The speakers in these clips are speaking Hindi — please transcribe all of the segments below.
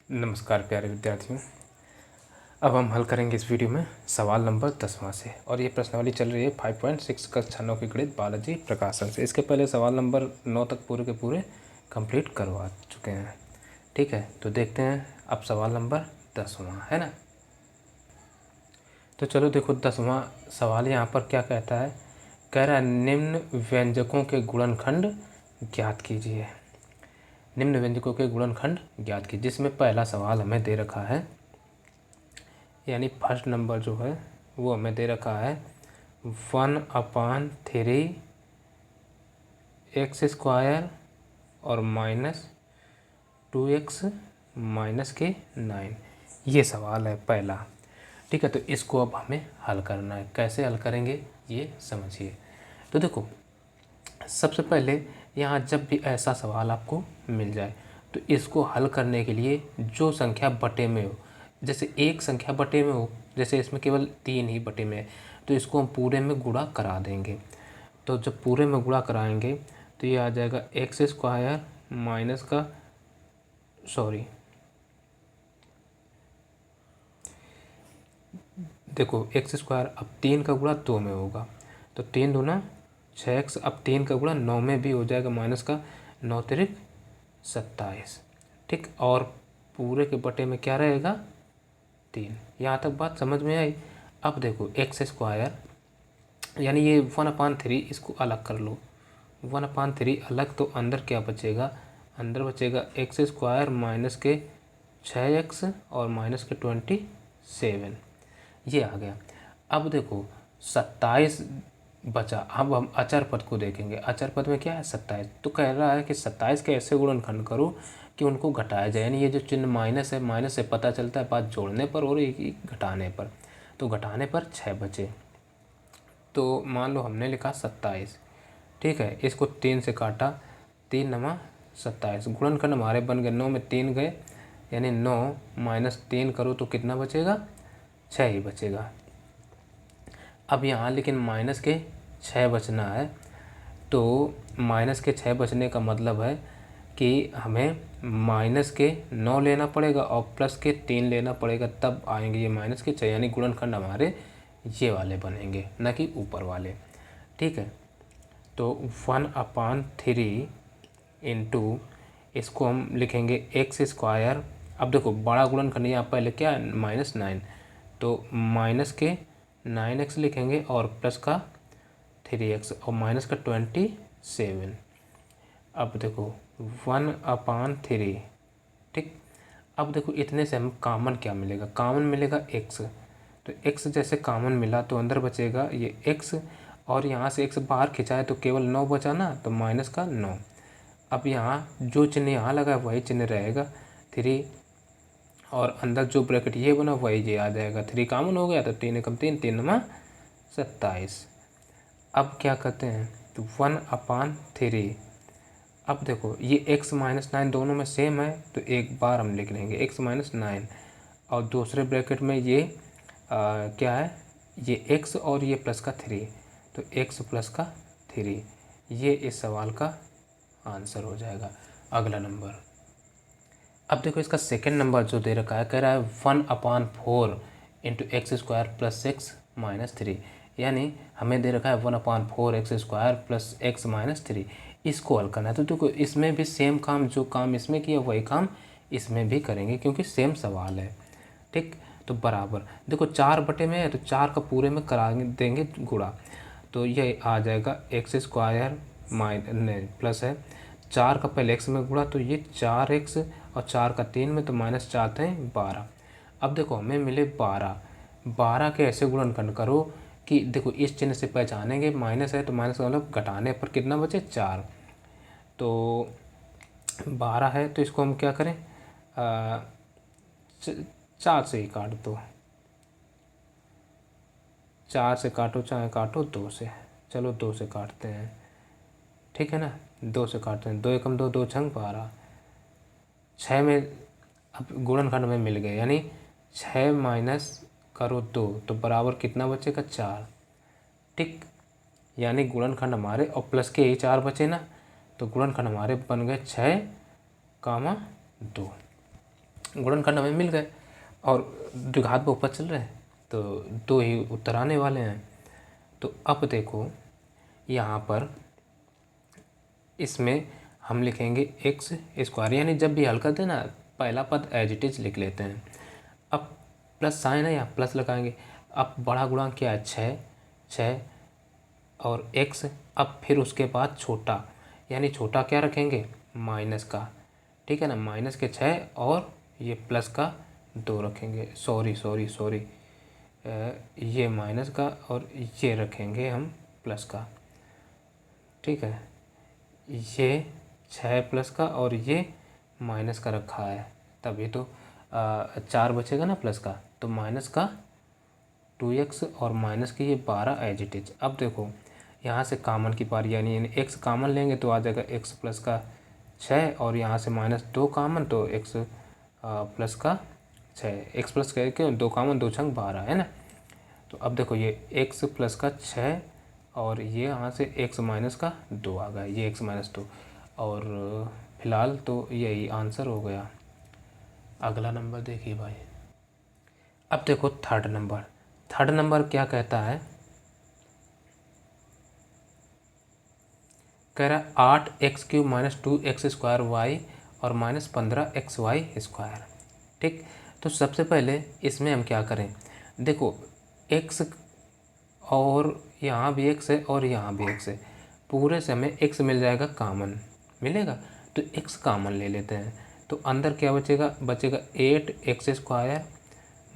नमस्कार प्यारे विद्यार्थियों। अब हम हल करेंगे इस वीडियो में सवाल नंबर 10वां से, और ये प्रश्नावली चल रही है 5.6 कक्षा 9 की गणित बालाजी प्रकाशन से। इसके पहले सवाल नंबर 9 तक पूरे के पूरे कंप्लीट करवा चुके हैं। ठीक है, तो देखते हैं अब सवाल नंबर 10वां है ना। तो चलो देखो 10वां सवाल यहाँ पर क्या कहता है। कह रहा है निम्न व्यंजकों के गुणनखंड ज्ञात कीजिए। निम्न व्यंजकों के गुणनखंड ज्ञात कीजिए, जिसमें पहला सवाल हमें दे रखा है, यानी फर्स्ट नंबर जो है वो हमें दे रखा है 1/3 x स्क्वायर और -2x - 9। ये सवाल है पहला। ठीक है, तो इसको अब हमें हल करना है। कैसे हल करेंगे ये समझिए। तो देखो सबसे पहले यहाँ जब भी ऐसा सवाल आपको मिल जाए तो इसको हल करने के लिए जो संख्या बटे में हो, जैसे एक संख्या बटे में हो, जैसे इसमें केवल 3 ही बटे में है, तो इसको हम पूरे में गुणा करा देंगे। तो जब पूरे में गुणा कराएंगे तो ये आ जाएगा एक्स स्क्वायर माइनस का देखो एक्स स्क्वायर अब 3 का गुणा 2 में होगा तो 3 दूना 6x, अब 3 का गुणा 9 में भी हो जाएगा, माइनस का 9 तिरिक 27। ठीक, और पूरे के बटे में क्या रहेगा 3। यहाँ तक बात समझ में आई। अब देखो एक्स स्क्वायर यानी ये 1/3, इसको अलग कर लो। 1/3 अलग, तो अंदर क्या बचेगा, अंदर बचेगा एक्स स्क्वायर माइनस के 6x और माइनस के 27, ये आ गया। अब देखो 27 बचा। अब हम अचर पद को देखेंगे। अचर पद में क्या है 27, तो कह रहा है कि 27 के ऐसे गुणनखंड करो कि उनको घटाया जाए, यानी ये जो चिन्ह माइनस है, माइनस से पता चलता है बात जोड़ने पर और एक घटाने पर। तो घटाने पर 6 बचे, तो मान लो हमने लिखा 27। ठीक है, इसको 3 से काटा, 3 नमा 27। गुणनखंड हमारे बन गए, 9 में 3 गए, यानी 9 - 3 करो तो कितना बचेगा 6 ही बचेगा। अब यहाँ लेकिन माइनस के 6 बचना है, तो माइनस के 6 बचने का मतलब है कि हमें माइनस के 9 लेना पड़ेगा और प्लस के 3 लेना पड़ेगा, तब आएंगे ये माइनस के 6, यानी गुणनखंड हमारे ये वाले बनेंगे, न कि ऊपर वाले। ठीक है, तो 1/3 इंटू इसको हम लिखेंगे एक्स स्क्वायर। अब देखो बड़ा गुणनखंड यहाँ पहले क्या है -9, तो माइनस के 9x लिखेंगे और प्लस का 3x और माइनस का 27। अब देखो 1/3। ठीक, अब देखो इतने से हम कॉमन क्या मिलेगा, कॉमन मिलेगा x। तो x जैसे कॉमन मिला तो अंदर बचेगा ये x, और यहाँ से x बाहर खिंचाए तो केवल 9 बचा ना, तो माइनस का 9। अब यहाँ जो चिन्ह यहाँ लगा है वही चिन्ह रहेगा 3, और अंदर जो ब्रैकेट ये बना वही ये आ जाएगा। 3 कॉमन हो गया तो 3 एकम 3, 3 नमा 27। अब क्या करते हैं, तो 1/3। अब देखो ये x - 9 दोनों में सेम है, तो एक बार हम लिख लेंगे x - 9, और दूसरे ब्रैकेट में ये क्या है, ये x और ये प्लस का 3, तो x प्लस का 3, ये इस सवाल का आंसर हो जाएगा। अगला नंबर, अब देखो इसका सेकंड नंबर जो दे रखा है, कह रहा है 1/4 इंटू एक्स स्क्वायर प्लस 6 - 3, यानी हमें दे रखा है 1/4 एक्स स्क्वायर प्लस x - 3। इसको हल करना है। तो देखो इसमें भी सेम काम, जो काम इसमें किया वही काम इसमें भी करेंगे, क्योंकि सेम सवाल है। ठीक, तो बराबर देखो 4 बटे में है तो 4 का पूरे में करा देंगे गुणा, तो ये आ जाएगा एक्स स्क्वायर प्लस है 4 का पहले x में गुणा, तो ये 4x और 4 का 3 में, तो -4 थे 12। अब देखो हमें मिले 12 के ऐसे गुणनखंड करो कि देखो इस चिन्ह से पहचानेंगे, माइनस है तो माइनस का मतलब घटाने पर कितना बचे 4। तो 12 है तो इसको हम क्या करें, 4 से ही काट दो, 4 से काटो चाहे काटो 2 से, चलो 2 से काटते हैं। ठीक है ना, 2 से काटते हैं, 2 एकम 2, 2 छंग 12, 6 में अब गुणनखंड में मिल गए, यानी 6 माइनस करो 2 तो बराबर कितना बचेगा 4। ठीक, यानी गुणनखंड हमारे, और प्लस के ही 4 बचे ना, तो गुणनखंड हमारे बन गए 6, 2। गुणनखंड हमें मिल गए और द्विघात बहुपद चल रहे हैं, तो 2 ही उत्तर आने वाले हैं। तो अब देखो यहाँ पर इसमें हम लिखेंगे एक्स स्क्वायर, यानी जब भी हल करते हैं ना पहला पद एज इट इज लिख लेते हैं। अब प्लस साइन है, यहाँ प्लस लगाएंगे। अब बड़ा गुणांक क्या है, 6 और एक्स। अब फिर उसके बाद छोटा, यानी छोटा क्या रखेंगे, माइनस का, ठीक है ना, माइनस के 6 और ये प्लस का 2 रखेंगे। सॉरी ये माइनस का और ये रखेंगे हम प्लस का, ठीक है। ये 6 प्लस का और ये माइनस का रखा है, तभी तो 4 बचेगा ना प्लस का, तो माइनस का 2x और माइनस की ये 12 एज इट इज। अब देखो यहाँ से कामन की पारी, यानी x कामन लेंगे तो आ जाएगा x प्लस का 6 और यहाँ से -2 कामन, तो x प्लस का 6, x प्लस का क्यों 2 कामन, 2 छंग 12 है ना। तो अब देखो ये x प्लस का 6 और ये यहाँ से x माइनस का 2 आ गया, ये x माइनस 2, और फिलहाल तो यही आंसर हो गया। अगला नंबर देखिए भाई। अब देखो थर्ड नंबर क्या कहता है, कह रहा है 8x³ - 2x² y और -15xy²। ठीक, तो सबसे पहले इसमें हम क्या करें, देखो x और यहाँ भी x है और यहाँ भी x है, पूरे से हमें x मिल जाएगा, कामन मिलेगा, तो x कामन ले लेते हैं। तो अंदर क्या बचेगा 8x²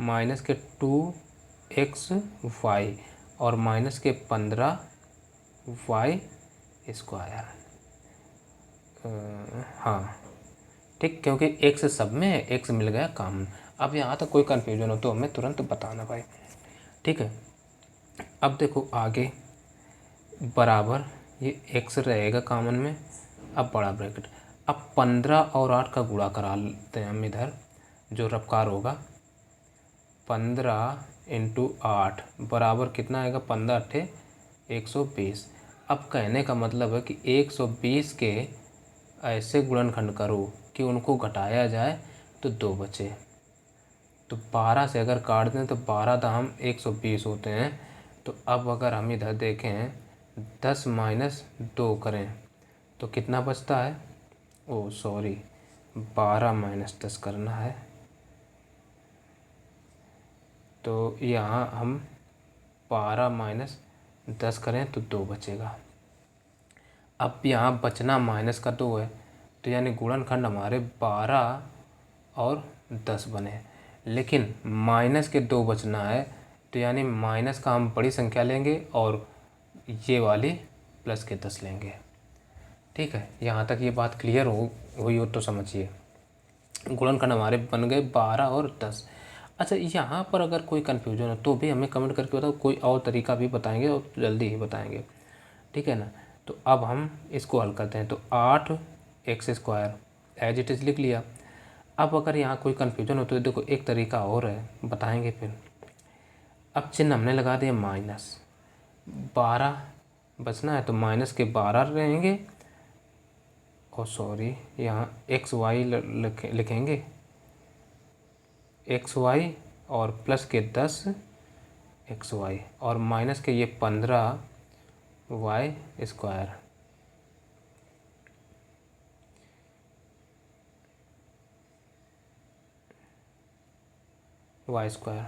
माइनस के 2xy और माइनस के 15y²। हाँ ठीक, क्योंकि x सब में है, x मिल गया कामन। अब यहाँ तक कोई कन्फ्यूजन हो तो हमें तुरंत बताना भाई, ठीक है। अब देखो आगे बराबर ये x रहेगा कामन में, अब बड़ा ब्रैकेट, अब 15 और 8 का गुणा करा लेते हैं हम इधर, जो रफ्कार होगा 15 × 8 बराबर कितना आएगा, 15 × 8 120। अब कहने का मतलब है कि 120 के ऐसे गुणनखंड करो कि उनको घटाया जाए तो 2 बचे। तो 12 से अगर काट दें तो 12 दाम 120 होते हैं। तो अब अगर हम इधर देखें 10 - 2 करें तो कितना बचता है, 12 - 10 करना है। तो यहाँ हम 12 - 10 करें तो 2 बचेगा। अब यहाँ बचना -2 है, तो यानी गुणनखंड हमारे 12 और 10 बने, लेकिन माइनस के 2 बचना है, तो यानी माइनस का हम बड़ी संख्या लेंगे और ये वाली प्लस के 10 लेंगे। ठीक है, यहाँ तक ये बात क्लियर हुई हो तो समझिए। गुणनखंड हमारे बन गए 12 और 10। अच्छा, यहाँ पर अगर कोई कन्फ्यूजन हो तो भी हमें कमेंट करके बताओ, कोई और तरीका भी बताएंगे और जल्दी ही बताएंगे, ठीक है ना। तो अब हम इसको हल करते हैं, तो 8x² एज इट इज़ लिख लिया। अब अगर यहाँ कोई कन्फ्यूजन हो तो देखो एक तरीका और है, बताएंगे फिर। अब चिन्ह हमने लगा दिया माइनस, 12 बचना है तो माइनस के 12 रहेंगे, और सॉरी यहाँ xy लिखेंगे, xy और प्लस के 10 xy और माइनस के ये 15y²। y²।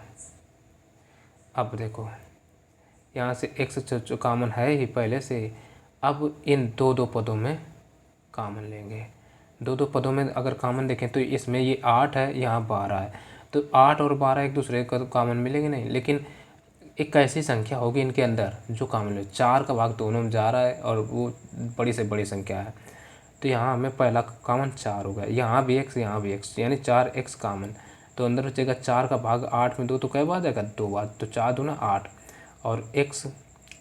अब देखो यहाँ से x जो कामन है ही पहले से, अब इन दो पदों में कामन लेंगे। दो पदों में अगर कामन देखें तो इसमें ये 8 है, यहाँ 12 है, तो 8 और 12 एक दूसरे का कामन मिलेंगे नहीं, लेकिन एक ऐसी संख्या होगी इनके अंदर जो कामन है। 4 का भाग दोनों में जा रहा है और वो बड़ी से बड़ी संख्या है, तो यहाँ हमें पहला कामन 4 हो गया, यहाँ भी x यहाँ भी x, यानी 4x कामन। तो अंदर बचेगा 4 का भाग 8 में 2, तो कै बार आएगा 2 बार, तो 4 दूना 8 और x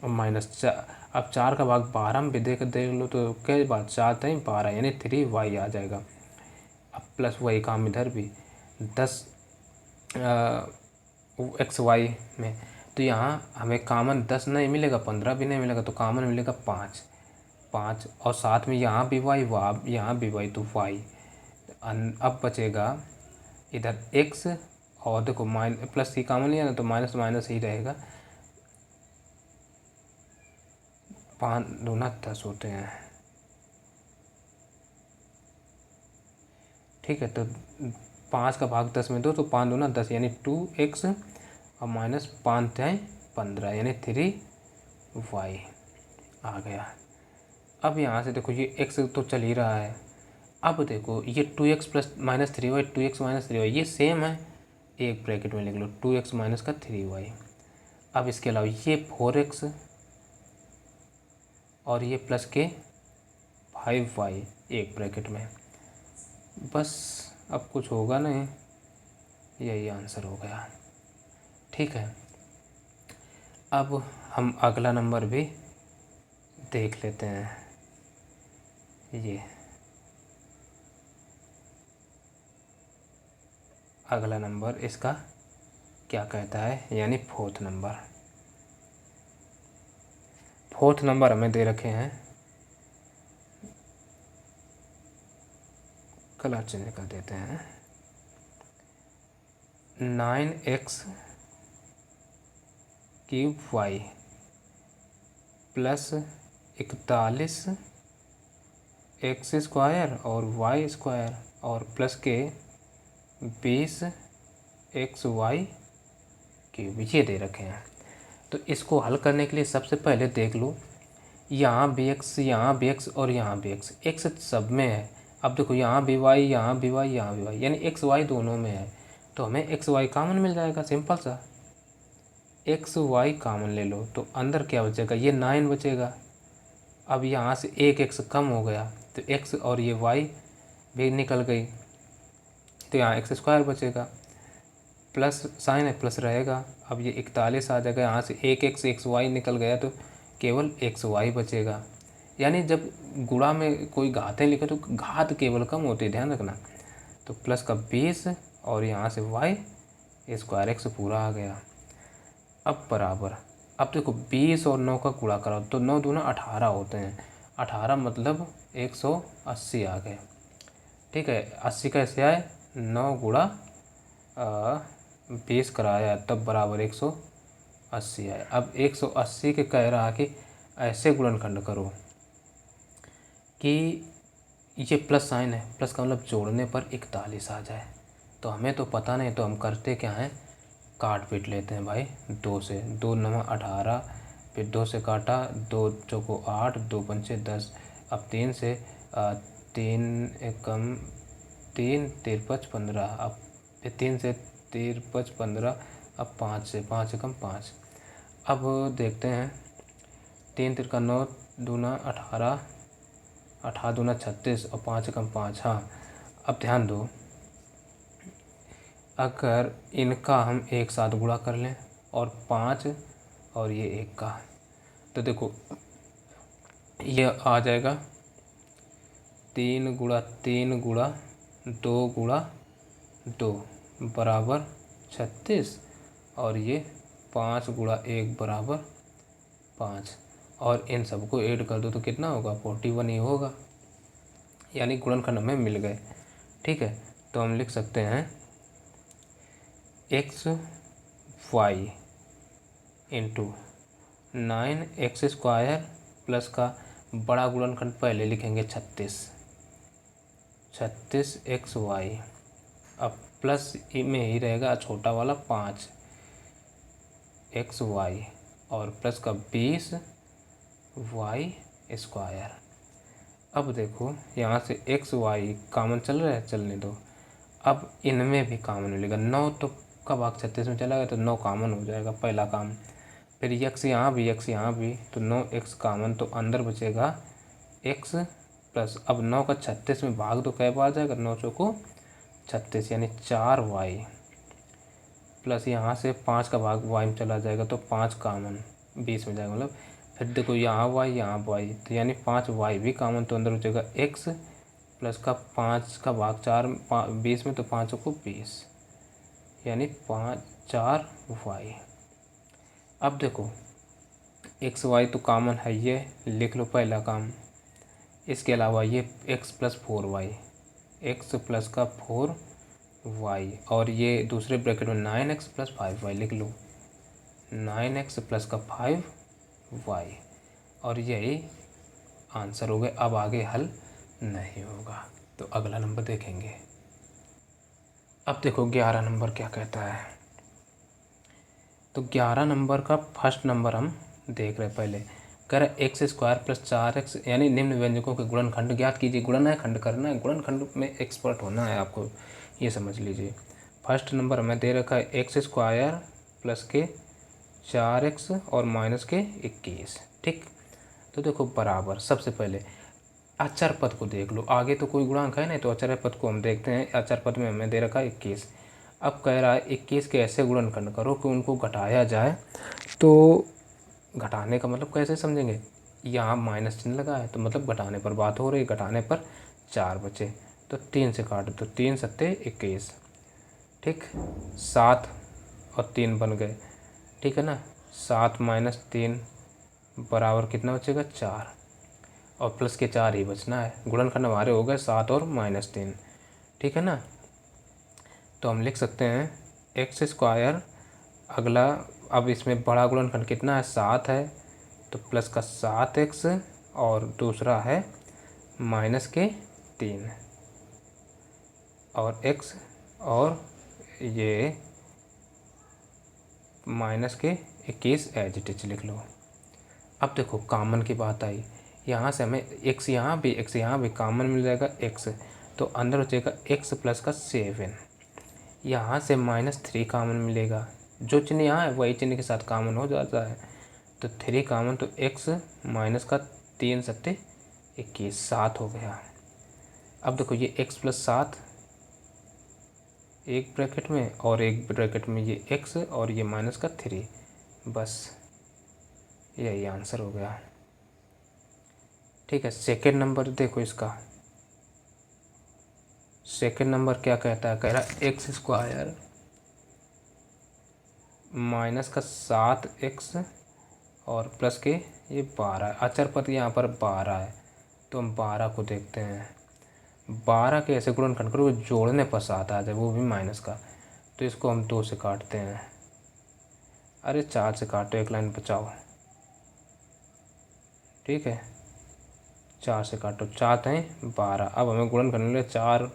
-4। अब 4 का भाग 12 में भी देख लो तो कई बार 4 3 12, यानी 3y आ जाएगा। अब प्लस वही काम इधर भी 10 xy में, तो यहाँ हमें कामन 10 नहीं मिलेगा, 15 भी नहीं मिलेगा, तो कामन मिलेगा 5 और साथ में यहाँ भी y, यहाँ भी y, तो y। अब बचेगा इधर x और देखो प्लस ही कॉमन लिया ना तो माइनस माइनस ही रहेगा। 5 दूना 10 होते हैं, ठीक है। तो 5 का भाग 10 में दो तो 5 दूना 10 यानी 2x और माइनस 5 × 15 यानी 3y आ गया। अब यहाँ से देखो ये x तो चल ही रहा है। अब देखो ये 2x plus minus 3y 2x minus 3y ये सेम है, एक ब्रैकेट में लिख लो 2x माइनस का 3y। अब इसके अलावा ये 4x और ये प्लस के 5y एक ब्रैकेट में। बस अब कुछ होगा नहीं, यही आंसर हो गया, ठीक है। अब हम अगला नंबर भी देख लेते हैं। ये अगला नंबर इसका क्या कहता है, यानी फोर्थ नंबर हमें दे रखे हैं, कलर चेंज कर देते हैं। 9x cube y plus 41 x square और y स्क्वायर और प्लस के 20 xy क्यूब ये दे रखे हैं। तो इसको हल करने के लिए सबसे पहले देख लो, यहाँ भी x, यहाँ भी x और यहाँ भी x, x सब में है। अब देखो यहाँ भी y, यहाँ भी y, यहाँ भी y, यानी x y दोनों में है, तो हमें x y कॉमन मिल जाएगा, सिंपल सा। x y कॉमन ले लो तो अंदर क्या बचेगा, ये 9 बचेगा। अब यहाँ से एक x कम हो गया तो x और ये y भी निकल गई, तो यहाँ x स्क्वायर बचेगा, प्लस साइन है प्लस रहेगा। अब ये 41 आ जाएगा, यहाँ से एक x x y निकल गया तो केवल x y बचेगा। यानी जब गुणा में कोई घातें लिखे तो घात केवल कम होती है, ध्यान रखना। तो प्लस का 20 और यहाँ से y स्क्वायर x पूरा आ गया। अब बराबर, अब देखो 20 और 9 का गुणा कराओ तो 9 दूना 18 होते हैं, 18 मतलब 180 आ गए, ठीक है। 80 कैसे आए, 9 गुणा 20 कराया तब बराबर 180 आए। अब 180 के कह रहा कि ऐसे गुणनखंड करो कि ये प्लस साइन है, प्लस का मतलब जोड़ने पर 41 आ जाए। तो हमें तो पता नहीं, तो हम करते क्या हैं, काट पीट लेते हैं भाई। 2 से 2 9 18, फिर 2 से काटा, 2 चौको 8, 2 पंचे 10। अब 3 से 3 एकम 3 3 5 15, अब फिर 3 से 3 5 15, अब 5 से 5 एकम 5। अब देखते हैं 3 3 का 9 दूना 18, 18 दूना 36 और 5 एकम 5। हाँ, अब ध्यान दो, अगर इनका हम एक साथ गुणा कर लें और 5 और ये 1 का, तो देखो ये आ जाएगा 3 गुणा 3 गुणा 2 गुणा 2 बराबर 36 और ये 5 गुणा 1 बराबर 5, और इन सबको ऐड कर दो तो कितना होगा, 41 ही होगा। यानी गुणनखंड हमें मिल गए, ठीक है। तो हम लिख सकते हैं x y into 9x square plus का बड़ा गुणनखंड पहले लिखेंगे 36 एक्स वाई, अब प्लस में ही रहेगा छोटा वाला 5 एक्स वाई और प्लस का 20 वाई स्क्वायर। अब देखो यहाँ से एक्स वाई कॉमन चल रहा है, चलने दो। अब इनमें भी कॉमन मिलेगा, 9 तो का भाग 36 में चला गया तो 9 कॉमन हो जाएगा, पहला काम। फिर एक्स यहाँ भी, एक्स यहाँ भी, तो 9x कॉमन, तो अंदर बचेगा x प्लस, अब 9 का 36 में भाग दो, कै बार आ जाएगा, 9 चौको 36 यानी 4y प्लस यहाँ से 5 का भाग y में चला जाएगा तो 5 कॉमन 20 में जाएगा, मतलब फिर देखो यहाँ y यहाँ y, तो यानी 5y भी कॉमन, तो अंदर बचेगा x प्लस का 5 का भाग 4 20 में, तो 5 को 20 यानी 4y। अब देखो एक्स वाई तो कॉमन है, ये लिख लो पहला काम। इसके अलावा ये x plus 4y, x plus का 4 वाई, और ये दूसरे ब्रैकेट में 9x प्लस 5y लिख लो, 9x प्लस का 5y, और यही आंसर हो गया। अब आगे हल नहीं होगा। तो अगला नंबर देखेंगे। अब देखो 11 नंबर क्या कहता है। तो 11 नंबर का फर्स्ट नंबर हम देख रहे हैं। पहले कह रहे एक्स स्क्वायर प्लस 4x यानी निम्न व्यंजकों के गुणनखंड ज्ञात कीजिए। गुणन है, खंड करना है, गुणनखंड में एक्सपर्ट होना है आपको, ये समझ लीजिए। फर्स्ट नंबर हमें दे रखा है एक्स स्क्वायर प्लस के 4x और माइनस के 21। ठीक, तो देखो बराबर, सबसे पहले अचर पद को देख लो। आगे तो कोई गुणांक है नहीं, तो अचर पद को हम देखते हैं। अचर पद में हमें दे रखा है 21। अब कह रहा है 21 के ऐसे गुणनखंड करो कि उनको घटाया जाए। तो घटाने का मतलब कैसे समझेंगे, यहाँ माइनस चिन्ह लगा है तो मतलब घटाने पर बात हो रही, घटाने पर 4 बचे, तो 3 से काट दो, 3 सत्ते 21। ठीक, 7 और 3 बन गए, ठीक है ना। 7 माइनस 3 बराबर कितना बचेगा, 4, और प्लस के 4 ही बचना है। गुणनखंड हमारे हो गए 7 और माइनस 3, ठीक है ना। तो हम लिख सकते हैं एक्स स्क्वायर, अगला अब इसमें बड़ा गुणनखंड कितना है, 7 है, तो प्लस का 7x, और दूसरा है माइनस के 3 और x, और ये माइनस के 21 एज इट इज लिख लो। अब देखो कॉमन की बात आई, यहाँ से हमें x यहाँ भी, x यहाँ भी कॉमन मिल जाएगा x, तो अंदर हो जाएगा x प्लस का 7, यहाँ से -3 कॉमन मिलेगा। जो चिन्ह यहाँ है वही चिन्ह के साथ कॉमन हो जाता है, तो 3 कॉमन, तो x माइनस का 3 सत्ते 21, 7 हो गया। अब देखो ये x प्लस 7 एक ब्रैकेट में, और एक ब्रैकेट में ये x, और ये माइनस का 3, बस यही आंसर हो गया। ठीक है, सेकेंड नंबर देखो इसका। सेकेंड नंबर क्या कहता है, कह रहा है एक्स स्क्वायर माइनस का 7x और प्लस के ये 12 है। अचर पद यहाँ पर 12 है, तो हम 12 को देखते हैं। 12 के ऐसे गुणनखंड करो जोड़ने पर 7 आ जाए, वो भी माइनस का, तो इसको हम 2 से काटते हैं। अरे 4 से काटो, एक लाइन बचाओ, ठीक है, 4 से काटो, 4 हैं 12। अब हमें गुणनखंड मिले 4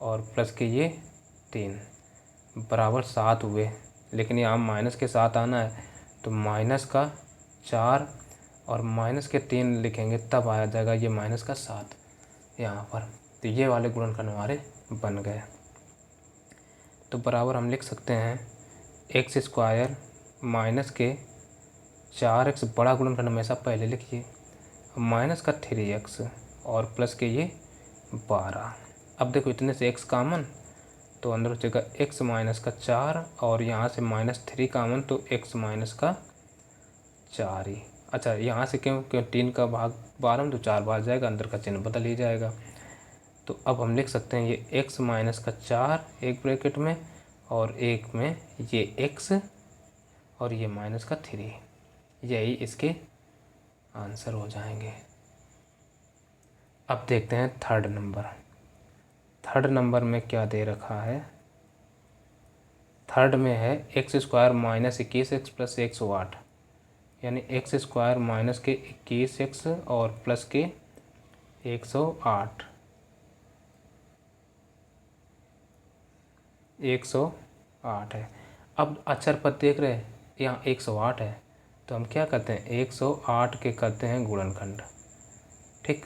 और प्लस के ये 3 बराबर 7 हुए, लेकिन यहाँ माइनस के 7 आना है, तो माइनस का 4 और माइनस के 3 लिखेंगे, तब आया जाएगा ये माइनस का 7 यहाँ पर। तो ये वाले गुणनखंड हमारे बन गए। तो बराबर हम लिख सकते हैं एक्स स्क्वायर माइनस के 4x, बड़ा गुणनखंड हमेशा पहले लिखिए, माइनस का 3x और प्लस के ये 12। अब देखो इतने से x कॉमन, तो अंदर हो जाएगा x माइनस का 4, और यहाँ से -3 कॉमन, तो x माइनस का 4 ही। अच्छा, यहाँ से क्यों 3 का भाग 12 में, तो 4 बार जाएगा, अंदर का चिन्ह बदल ही जाएगा। तो अब हम लिख सकते हैं ये x माइनस का 4 एक ब्रैकेट में, और एक में ये x और ये माइनस का 3, यही इसके आंसर हो जाएंगे। अब देखते हैं थर्ड नंबर। थर्ड नंबर में क्या दे रखा है, थर्ड में है x square minus 21x plus 108, यानी एक्स स्क्वायर माइनस के 21x और प्लस के 108, 108 है। अब अचर पद देख रहे हैं, यहाँ 108 है, तो हम क्या करते हैं 108 के करते हैं गुणनखंड। ठीक,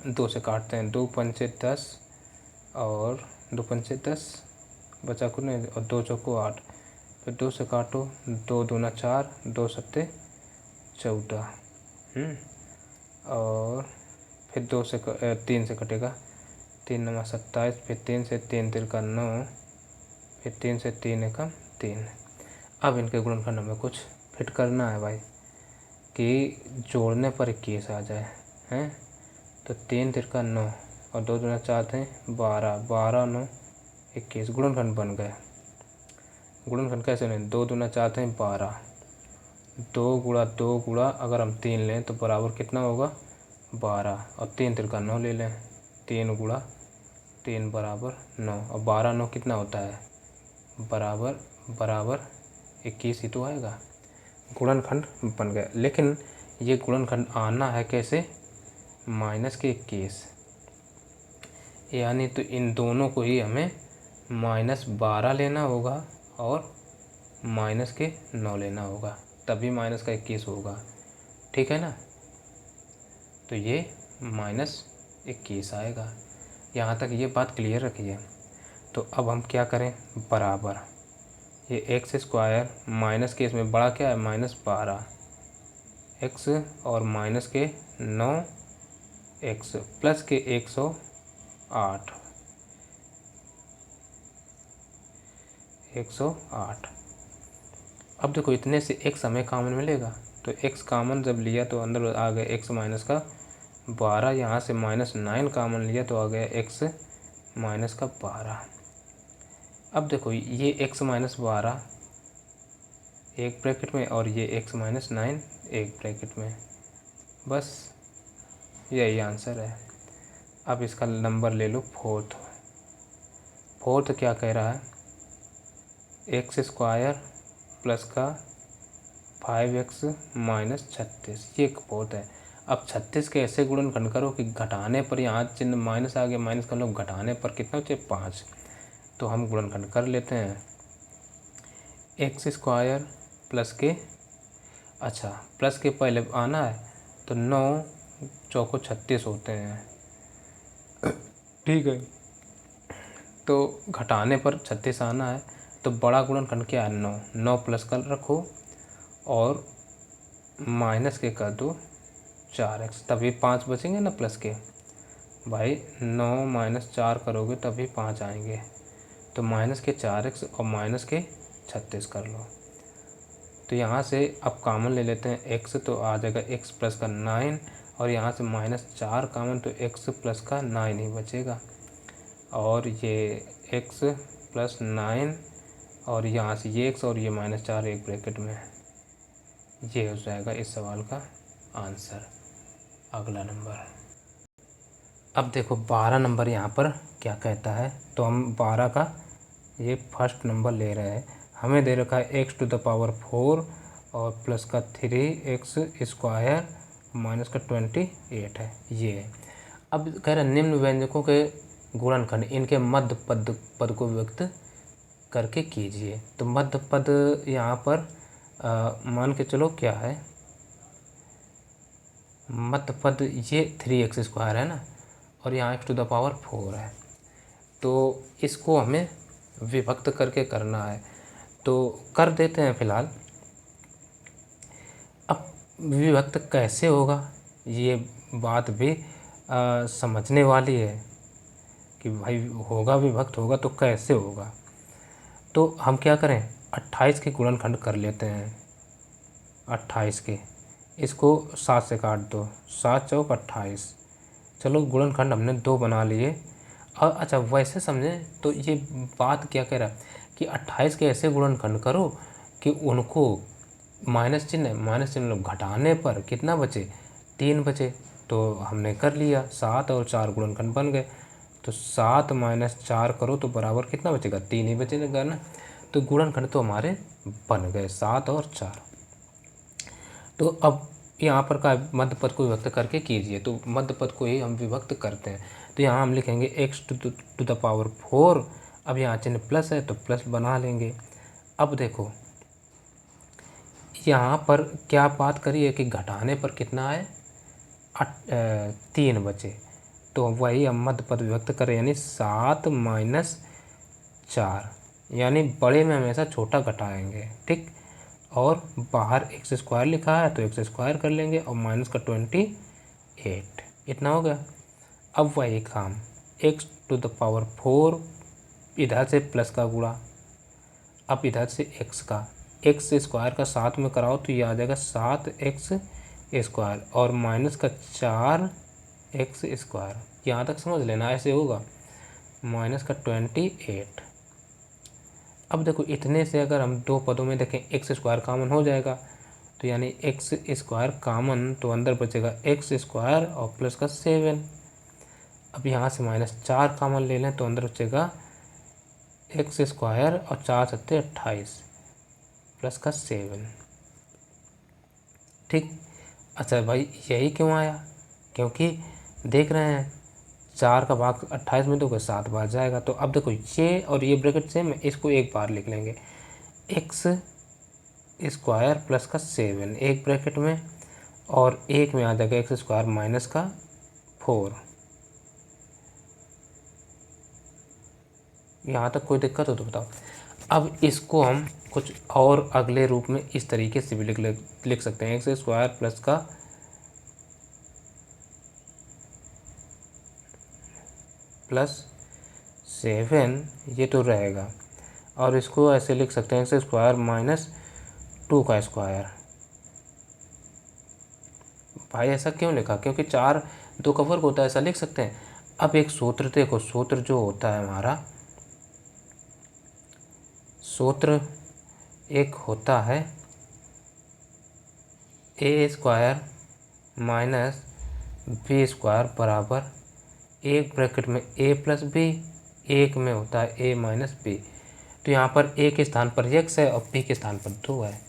2 से काटते हैं, 2 पंचे 10 और 2 पंचे 10 बचा को नहीं, और 2 चौको 8, फिर 2 से काटो, 2 दूना 4, 2 सत्ते 14, और फिर 3 से कटेगा, 3 नवा 27, फिर 3 से 3 तिरका 9, फिर 3 से 3 एकम 3। अब इनके गुणनखंड हमें कुछ फिट करना है भाई, कि जोड़ने पर 21 आ जाए, हैं, तो 3 तिरका 9 और 2 दूना 4 थे 12, 12 9 21, गुणनखंड बन गए। गुणनखंड कैसे लें, 2 दूना 4 थे 12, 2 गुणा अगर हम 3 लें तो बराबर कितना होगा 12, और 3 तिरका 9 ले लें, 3 गुणा 3 बराबर 9 और 12 9 कितना होता है, बराबर बराबर 21 ही तो आएगा। गुणनखंड बन गया। लेकिन ये गुणनखंड आना है कैसे, -21, यानी तो इन दोनों को ही हमें -12 लेना होगा और -9 लेना होगा, तभी -21 होगा। ठीक है ना, तो ये -21 आएगा। यहाँ तक ये बात क्लियर रखिए। तो अब हम क्या करें, बराबर ये एक्स स्क्वायर माइनस के इसमें बड़ा क्या है -12 एक्स और माइनस के 9 एक्स प्लस के 108 अब देखो इतने से x हमें कॉमन मिलेगा, तो x कॉमन जब लिया तो अंदर आ गया x माइनस का 12, यहाँ से -9 कॉमन लिया तो आ गया x माइनस का 12। अब देखो ये x माइनस 12 एक ब्रैकेट में और ये x माइनस 9 एक ब्रैकेट में, बस यही आंसर है। अब इसका नंबर ले लो फोर्थ क्या कह रहा है, एक्स स्क्वायर प्लस का 5x माइनस 36, ये एक फोर्थ है। अब 36 के ऐसे गुणनखंड करो कि घटाने पर यहाँ चिन्ह माइनस आ गया, माइनस कर लो, घटाने पर कितना बचे 5। तो हम गुणनखंड कर लेते हैं, एक्स स्क्वायर प्लस के, अच्छा प्लस के पहले आना है तो 9 चौको 36 होते हैं, ठीक है। तो घटाने पर 36 आना है, तो बड़ा गुणनखंड क्या है 9 प्लस कर रखो और माइनस के कर दो 4x, तभी 5 बचेंगे ना प्लस के। भाई 9 माइनस 4 करोगे तभी 5 आएंगे, तो माइनस के 4x और माइनस के 36 कर लो। तो यहाँ से अब कॉमन ले लेते हैं x, तो आ जाएगा x प्लस का 9 और यहाँ से -4 कॉमन, तो x प्लस का 9 ही बचेगा। और ये x प्लस 9 और यहाँ से ये x और ये -4 एक ब्रैकेट में, ये हो जाएगा इस सवाल का आंसर। अगला नंबर, अब देखो 12 नंबर यहाँ पर क्या कहता है, तो हम 12 का ये फर्स्ट नंबर ले रहे हैं। हमें दे रखा है x⁴ और प्लस का 3x स्क्वायर माइनस का 28 है, ये है। अब कह रहे निम्न व्यंजकों के गुणनखंड इनके मध्य पद को व्यक्त करके कीजिए। तो मध्य पद यहाँ पर मान के चलो क्या है, मध्य पद ये 3x स्क्वायर है ना, और यहाँ x⁴ है, तो इसको हमें विभक्त करके करना है, तो कर देते हैं फ़िलहाल। अब विभक्त कैसे होगा, ये बात भी समझने वाली है कि भाई होगा विभक्त होगा तो कैसे होगा। तो हम क्या करें, 28 के गुणनखंड कर लेते हैं, 28 के, इसको 7 से काट दो, 7 चौक 28। चलो गुणनखंड हमने 2 बना लिए। और अच्छा वैसे समझें तो ये बात क्या कह रहा है कि 28 के ऐसे गुणनखंड करो कि उनको माइनस चिन्ह घटाने पर कितना बचे, 3 बचे। तो हमने कर लिया, 7 और 4 गुणनखंड बन गए, तो 7 - 4 करो तो बराबर कितना बचेगा, 3 ही बचेगा ना। तो गुणनखंड तो हमारे बन गए 7 और 4। तो अब यहाँ पर का मध्य पद को विभक्त करके कीजिए, तो मध्य पद को ही हम विभक्त करते हैं। तो यहाँ हम लिखेंगे x⁴। अब यहाँ चिन्ह प्लस है तो प्लस बना लेंगे। अब देखो यहाँ पर क्या बात करी है कि घटाने पर कितना है, 3 बचे, तो वही हम मध्य पद विभक्त करें, यानी 7 - 4, यानी बड़े में हमेशा छोटा घटाएंगे, ठीक। और बाहर एक्स स्क्वायर लिखा है तो एक्स स्क्वायर कर लेंगे और माइनस का 28, इतना हो गया। अब वही काम x⁴ इधर से प्लस का गुणा, अब इधर से x का, एक्स स्क्वायर का 7 में कराओ तो ये आ जाएगा 7x स्क्वायर और माइनस का 4x स्क्वायर, यहाँ तक समझ लेना, ऐसे होगा माइनस का 28। अब देखो इतने से अगर हम 2 पदों में देखें एक्स स्क्वायर कॉमन हो जाएगा, तो यानी एक्स स्क्वायर कॉमन, तो अंदर बचेगा एक्स स्क्वायर और प्लस का 7। अब यहाँ से -4 कॉमन ले लें तो अंदर बचेगा x² और 4 सत्ते 28 प्लस का 7। ठीक। अच्छा भाई यही क्यों आया, क्योंकि देख रहे हैं 4 का भाग 28 में तो 7 बार जाएगा। तो अब देखो ये और ये ब्रैकेट सेम है, इसको एक बार लिख लेंगे x² प्लस का 7 एक ब्रैकेट में, और एक में आ जाएगा x² माइनस का 4। यहाँ तक कोई दिक्कत हो तो बताओ। अब इसको हम कुछ और अगले रूप में इस तरीके से भी लिख सकते हैं, x² प्लस का +7 ये तो रहेगा, और इसको ऐसे लिख सकते हैं x² माइनस 2 का स्क्वायर। भाई ऐसा क्यों लिखा, क्योंकि 4 2 का वर्ग होता है, ऐसा लिख सकते हैं। अब एक सूत्र देखो, सूत्र जो होता है हमारा, सूत्र एक होता है a² माइनस b² बराबर एक ब्रैकेट में a प्लस b, एक में होता है a माइनस b। तो यहाँ पर a के स्थान पर x है और b के स्थान पर 2 है,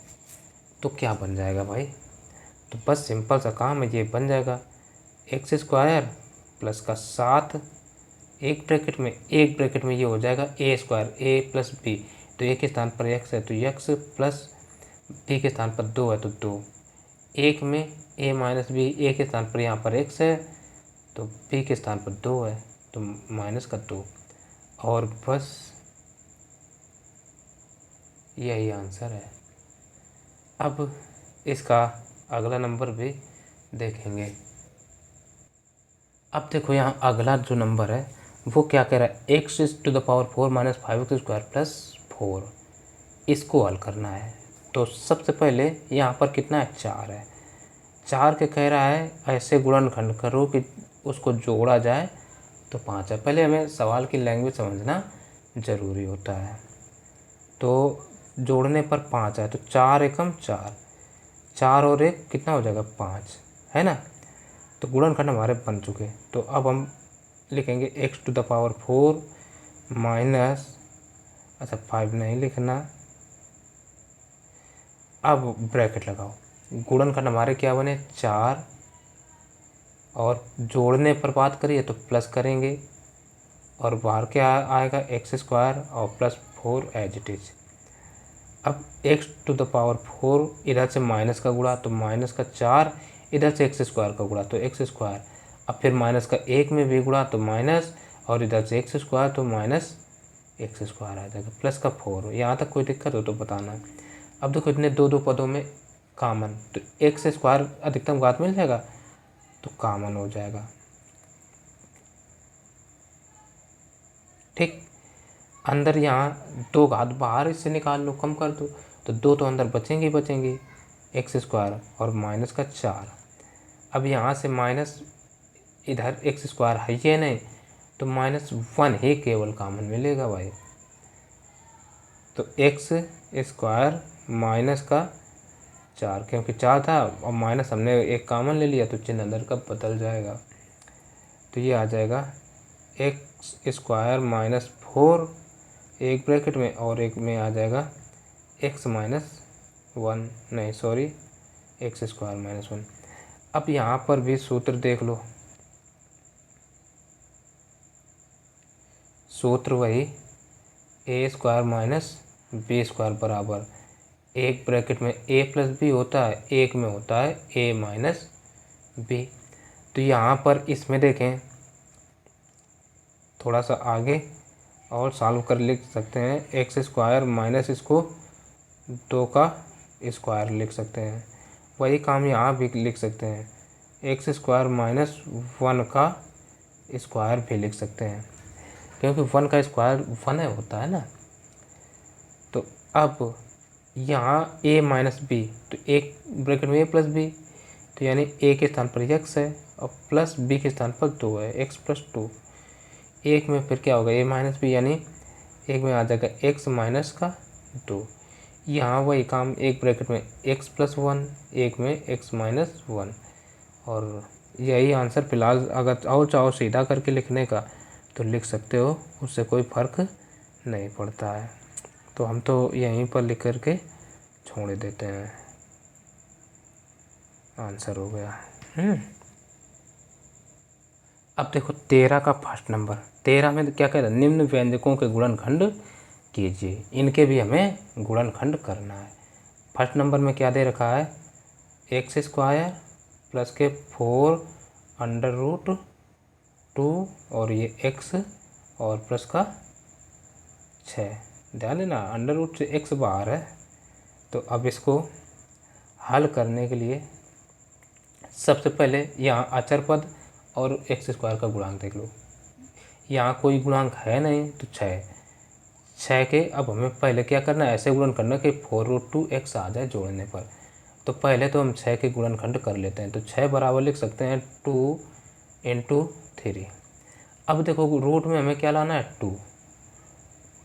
तो क्या बन जाएगा भाई? तो बस सिंपल सा काम है, ये बन जाएगा x² प्लस का 7 एक ब्रैकेट में ये हो जाएगा a² a प्लस b। तो a के स्थान पर x है तो x प्लस b के स्थान पर 2 है तो 2, एक में a माइनस b, a के स्थान पर यहाँ पर x है तो b के स्थान पर 2 है तो माइनस का 2, और बस यही आंसर है। अब इसका अगला नंबर भी देखेंगे। अब देखो यहाँ अगला जो नंबर है वो क्या कह रहा है, x⁴ माइनस 5x² प्लस 4, इसको हल करना है। तो सबसे पहले यहाँ पर कितना है, 4 है, 4 के कह रहा है ऐसे गुणनखंड करो कि उसको जोड़ा जाए तो 5 है। पहले हमें सवाल की लैंग्वेज समझना ज़रूरी होता है। तो जोड़ने पर 5 है तो 4 एकम 4, 4 और 1 कितना हो जाएगा 5, है ना। तो गुणनखंड हमारे बन चुके। तो अब हम लिखेंगे x⁴ माइनस, अच्छा 5 नहीं लिखना, अब ब्रैकेट लगाओ, गुणनखंड हमारे क्या बने 4, और जोड़ने पर बात करिए तो प्लस करेंगे, और बाहर क्या आएगा x² और प्लस 4 एज इट इज। अब x⁴ इधर से माइनस का गुणा तो माइनस का 4, इधर से x² का गुणा तो x², अब फिर माइनस का 1 में भी गुणा तो माइनस, और इधर से x² तो माइनस x² आ जाएगा प्लस का 4। यहाँ तक कोई दिक्कत हो तो बताना। अब देखो इतने दो पदों में कॉमन, तो x² अधिकतम घात मिल जाएगा तो कॉमन हो जाएगा। ठीक, अंदर यहाँ 2 घात बाहर इससे निकाल लो, कम कर दो, तो 2 तो अंदर बचेंगे x² और माइनस का 4। अब यहाँ से माइनस, इधर x² है ये नहीं, तो -1 ही केवल कॉमन मिलेगा भाई। तो x² माइनस का 4, क्योंकि 4 था और माइनस हमने एक कॉमन ले लिया तो चिन्ह अंदर का बदल जाएगा। तो ये आ जाएगा x² माइनस 4 एक ब्रैकेट में, और एक में आ जाएगा x माइनस 1, नहीं सॉरी x² माइनस 1। अब यहाँ पर भी सूत्र देख लो, सूत्र वही a² माइनस b² बराबर, एक ब्रैकेट में a प्लस b होता है, एक में होता है a माइनस b। तो यहाँ पर इसमें देखें थोड़ा सा आगे और सॉल्व कर लिख सकते हैं, x² माइनस इसको 2 का स्क्वायर लिख सकते हैं। वही काम यहाँ भी लिख सकते हैं, x² माइनस 1 का स्क्वायर भी लिख सकते हैं, क्योंकि 1 का स्क्वायर 1 होता है ना। तो अब यहाँ a माइनस b, तो एक ब्रैकेट में a प्लस b, तो यानी a के स्थान पर x है और प्लस b के स्थान पर 2 है, x प्लस 2। एक में फिर क्या होगा a माइनस b, यानी एक में आ जाएगा x माइनस का 2। यहाँ वही काम, एक ब्रैकेट में x प्लस 1, एक में x माइनस 1, और यही आंसर फिलहाल, अगर और चाहो सीधा करके लिखने का तो लिख सकते हो, उससे कोई फ़र्क नहीं पड़ता है। तो हम तो यहीं पर लिख करके छोड़ देते हैं, आंसर हो गया। अब देखो 13 का फर्स्ट नंबर, 13 में क्या कह रहा है, निम्न व्यंजकों के गुणनखंड कीजिए। इनके भी हमें गुणनखंड करना है। फर्स्ट नंबर में क्या दे रखा है, एक्स स्क्वायर प्लस के 4√2 और ये x और प्लस का 6। ध्यान देना √ से x बाहर है। तो अब इसको हल करने के लिए सबसे पहले यहाँ अचर पद और एक्स स्क्वायर का गुणांक देख लो। यहाँ कोई गुणांक है नहीं तो 6 के अब हमें पहले क्या करना है, ऐसे गुणन करना कि 4√2x आ जाए जोड़ने पर। तो पहले तो हम 6 के गुणनखंड कर लेते हैं। तो 6 बराबर लिख सकते हैं 2 × 3। अब देखो रूट में हमें क्या लाना है 2,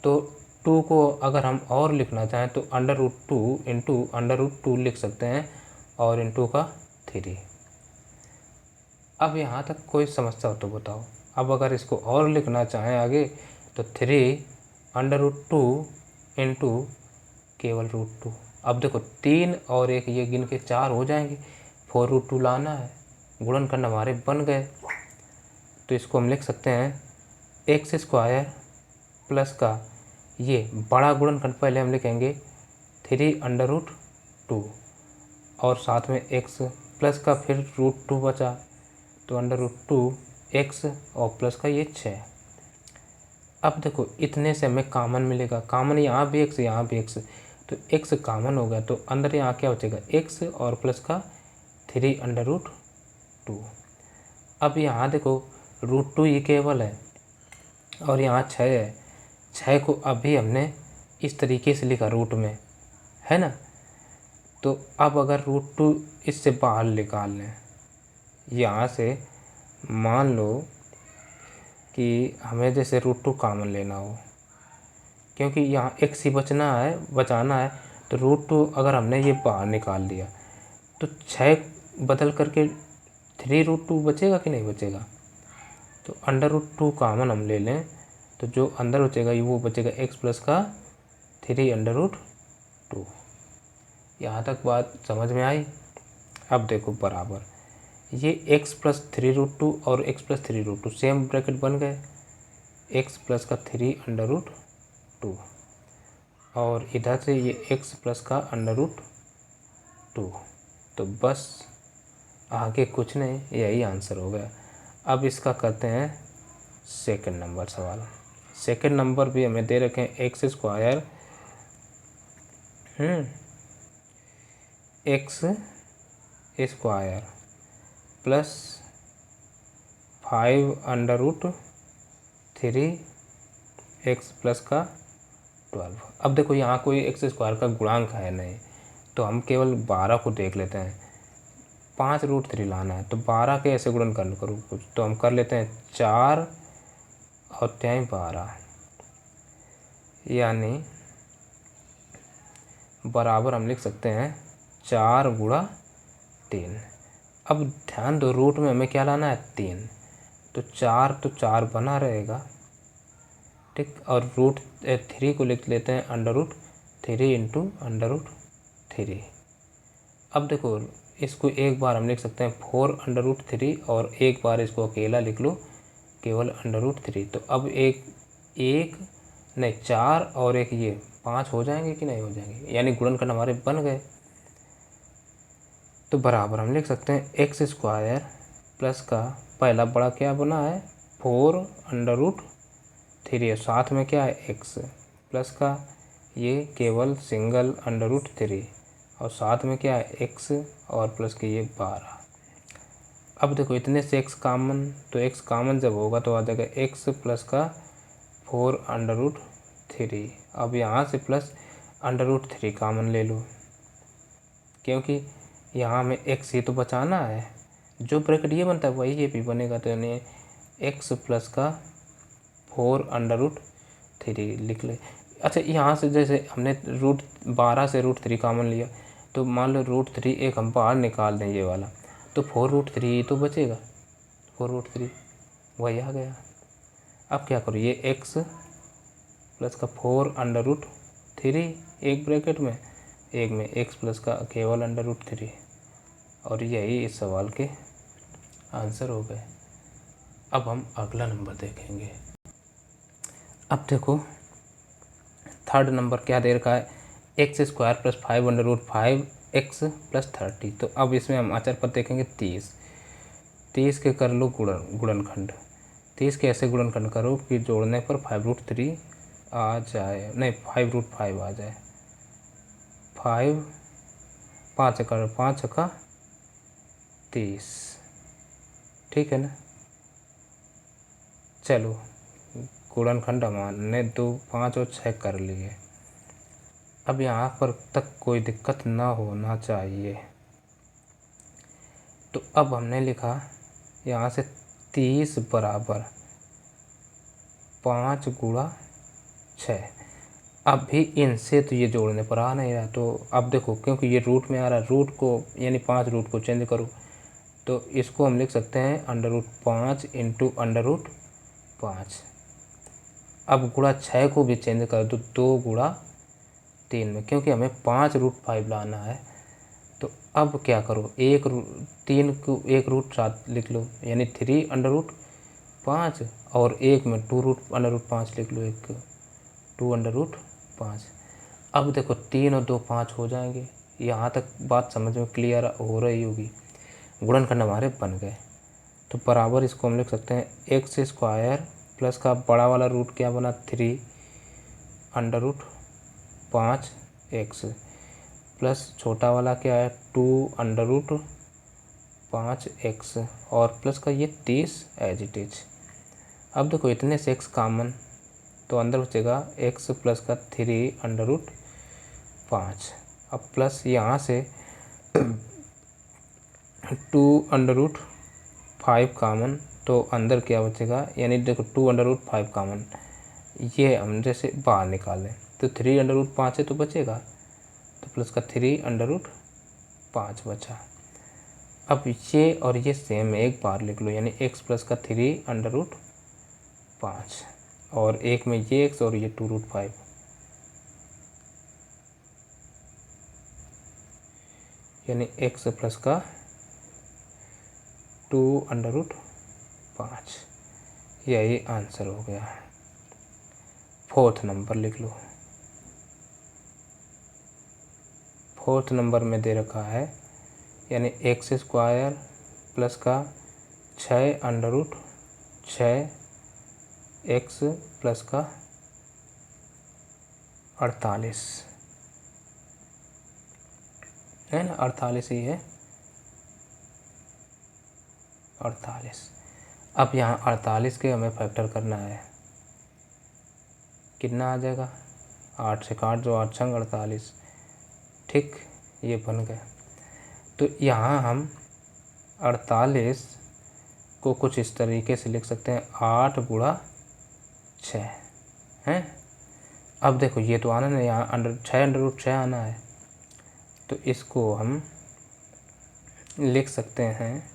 तो 2 को अगर हम और लिखना चाहें तो √2 × √2 लिख सकते हैं और इंटू का 3। अब यहाँ तक कोई समस्या हो तो बताओ। अब अगर इसको और लिखना चाहें आगे तो 3 √2 × केवल √2। अब देखो 3 और 1 ये गिन के 4 हो जाएंगे, 4√2 लाना है, गुणनखंड हमारे बन गए। तो इसको हम लिख सकते हैं एक्स स्क्वायर प्लस का ये बड़ा गुणनखंड पहले हम लिखेंगे 3 √2 और साथ में x प्लस का फिर √2 बचा तो √2x और प्लस का ये 6। अब देखो इतने से हमें कॉमन मिलेगा, कॉमन यहाँ भी x यहाँ भी x, तो x कॉमन हो गया तो अंदर यहाँ क्या बचेगा x और प्लस का 3 √2। अब यहाँ देखो √2 ये केवल है और यहाँ 6 है। 6 को अभी हमने इस तरीके से लिखा रूट में, है ना। तो अब अगर √2 इससे बाहर निकाल लें, यहाँ से मान लो कि हमें जैसे √2 कॉमन लेना हो, क्योंकि यहाँ x ही बचाना है तो √2 अगर हमने ये बाहर निकाल दिया तो 6 बदल करके 3√2 बचेगा कि नहीं बचेगा। तो √2 कॉमन हम ले लें तो जो अंदर बचेगा वो बचेगा x प्लस का 3 √2। यहाँ तक बात समझ में आई। अब देखो बराबर ये x प्लस 3√2 और x प्लस 3√2 सेम ब्रैकेट बन गए, x प्लस का 3 √2 और इधर से ये x प्लस का √2। तो बस आगे कुछ नहीं, यही आंसर हो गया। अब इसका करते हैं सेकंड नंबर सवाल। सेकंड नंबर भी हमें दे रखे हैं x square x square plus 5 √3 x plus का 12। अब देखो यहाँ कोई एक्स स्क्वायर का गुणांक है नहीं तो हम केवल 12 को देख लेते हैं। 5 √3 लाना है तो 12 के ऐसे गुणन करूँ कुछ, तो हम कर लेते हैं 4 और 3 12, यानी बराबर हम लिख सकते हैं 4 × 3। अब ध्यान दो रूट में हमें क्या लाना है 3, तो 4 बना रहेगा, ठीक। और √3 को लिख लेते हैं √3 × √3। अब देखो इसको एक बार हम लिख सकते हैं 4 √3 और एक बार इसको अकेला लिख लो केवल √3। तो अब एक नहीं 4 और एक ये 5 हो जाएंगे कि नहीं हो जाएंगे, यानी गुणनखंड हमारे बन गए। तो बराबर हम लिख सकते हैं एक्स स्क्वायर प्लस का पहला बड़ा क्या बना है 4 √3 साथ में क्या है x प्लस का ये केवल सिंगल √3 और साथ में क्या है x और प्लस के ये 12। अब देखो इतने से x कॉमन, तो x कॉमन जब होगा तो आ जाएगा x प्लस का 4 √3। अब यहाँ से प्लस √3 कॉमन ले लो, क्योंकि यहाँ हमें x ये तो बचाना है, जो ब्रैकेट ये बनता है वही ये भी बनेगा। तो यानी x प्लस का 4 √3 लिख ले। अच्छा यहाँ से जैसे हमने √12 से √3 कॉमन लिया तो मान लो √3 एक हम बाहर निकाल दें ये वाला, तो 4√3 तो बचेगा, 4√3 वही आ गया। अब क्या करो, ये x प्लस का 4√3 एक ब्रैकेट में, एक में x प्लस का केवल √3, और यही इस सवाल के आंसर हो गए। अब हम अगला नंबर देखेंगे। अब देखो थर्ड नंबर क्या दे रखा है, x² + 5√5x + 30। तो अब इसमें हम आचार पर देखेंगे 30 के कर लो गुणनखंड। 30 के ऐसे गुणनखंड करो कि जोड़ने पर 5√3 आ जाए, नहीं 5√5 आ जाए। 5 का 30, ठीक है ना। चलो गुणनखंड हमने 2, 5 और 6 कर लिए। अब यहाँ पर तक कोई दिक्कत ना होना चाहिए। तो अब हमने लिखा यहाँ से 30 बराबर 5 × 6। अब भी इनसे तो ये जोड़ने पर आ नहीं रहा, तो अब देखो क्योंकि ये रूट में आ रहा है, रूट को यानी 5 रूट को चेंज करो, तो इसको हम लिख सकते हैं √5 × √5। अब गुणा 6 को भी चेंज कर दो, 2 × 3 में, क्योंकि हमें 5√5 लाना है। तो अब क्या करो, 3 को 1√7 लिख लो, यानी 3√5, और एक में 2√5 लिख लो, एक 2√5। अब देखो 3 और 2 5 हो जाएंगे। यहाँ तक बात समझ में क्लियर हो रही होगी। गुणनखंड हमारे बन गए। तो बराबर इसको हम लिख सकते हैं x² प्लस का बड़ा वाला रूट क्या बना 3√5x प्लस छोटा वाला क्या है 2√5x, और प्लस का ये 30 एज इट इज। अब देखो इतने से x कॉमन, तो अंदर बचेगा x प्लस का 3√5। अब प्लस यहाँ से 2√5 कॉमन, तो अंदर क्या बचेगा, यानी देखो 2√5 कॉमन, ये हम जैसे बाहर निकालें तो 3√5 है तो बचेगा, तो प्लस का 3√5 बचा। अब ये और ये सेम एक बार लिख लो, यानी x प्लस का 3√5, और एक में ये x और ये 2√5, यानी x प्लस का 2√5, यही आंसर हो गया। फोर्थ नंबर लिख लो। फोर्थ नंबर में दे रखा है, यानी x² प्लस का 6√6x प्लस का 48 है ना, 48 ही है, 48। अब यहाँ 48 के हमें फैक्टर करना है, कितना आ जाएगा, 8 से काट दो, 8 छंग 48, ठीक, ये बन गया। तो यहाँ हम 48 को कुछ इस तरीके से लिख सकते हैं, 8 × 6 हैं। अब देखो ये तो आना नहीं, यहाँ 6√6 आना है, तो इसको हम लिख सकते हैं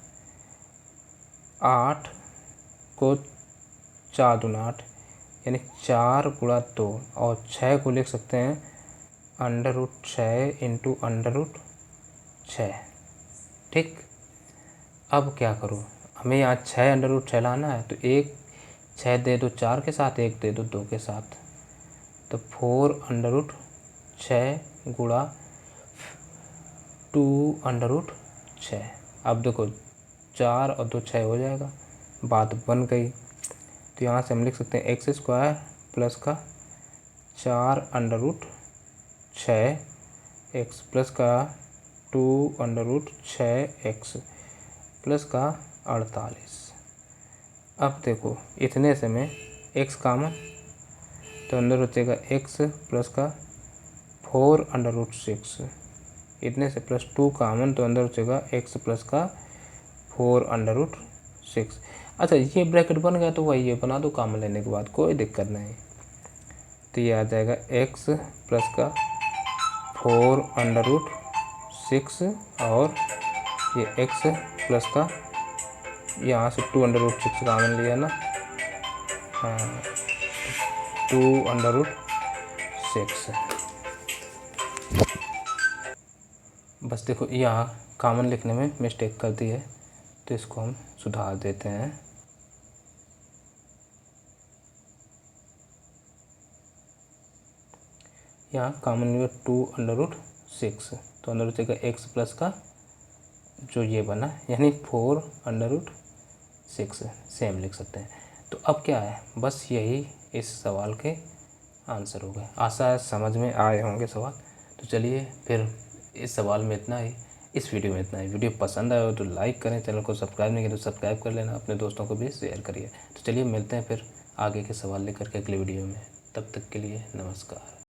8 को 4 दूना 8, यानी 4 × 2, और 6 को लिख सकते हैं √6 × √6, ठीक। अब क्या करो, हमें यहाँ 6 √6 लाना है, तो एक 6 दे दो 4 के साथ, एक दे दो 2 के साथ, तो 4√6 × 2√6। अब देखो 4 और 2 6 हो जाएगा, बात बन गई। तो यहाँ से हम लिख सकते हैं x² प्लस का 4√6x प्लस का 2√6x प्लस का 48। अब देखो इतने से में x कॉमन, तो अंदर बचेगा x प्लस का 4√6, इतने से प्लस 2 कॉमन, तो अंदर बचेगा x प्लस का 4√6। अच्छा ये ब्रैकेट बन गया तो वही ये बना दो कॉमन लेने के बाद, कोई दिक्कत नहीं। तो ये आ जाएगा x प्लस का 4√6 और ये x प्लस का यहाँ से 2√6 कॉमन लिया ना, हाँ 2√6। बस देखो यहाँ कॉमन लिखने में मिस्टेक कर दी है, तो इसको हम सुधार देते हैं। यहाँ कॉमन लिया 2√6, तो √6 का x प्लस का जो ये बना यानी 4√6 सेम लिख सकते हैं। तो अब क्या है, बस यही इस सवाल के आंसर हो गए। आशा है समझ में आए होंगे सवाल। तो चलिए फिर इस सवाल में इतना ही, इस वीडियो में इतना ही। वीडियो पसंद आया हो तो लाइक करें, चैनल को सब्सक्राइब नहीं किया तो सब्सक्राइब कर लेना, अपने दोस्तों को भी शेयर करिए। तो चलिए मिलते हैं फिर आगे के सवाल लेकर के अगले वीडियो में। तब तक के लिए नमस्कार।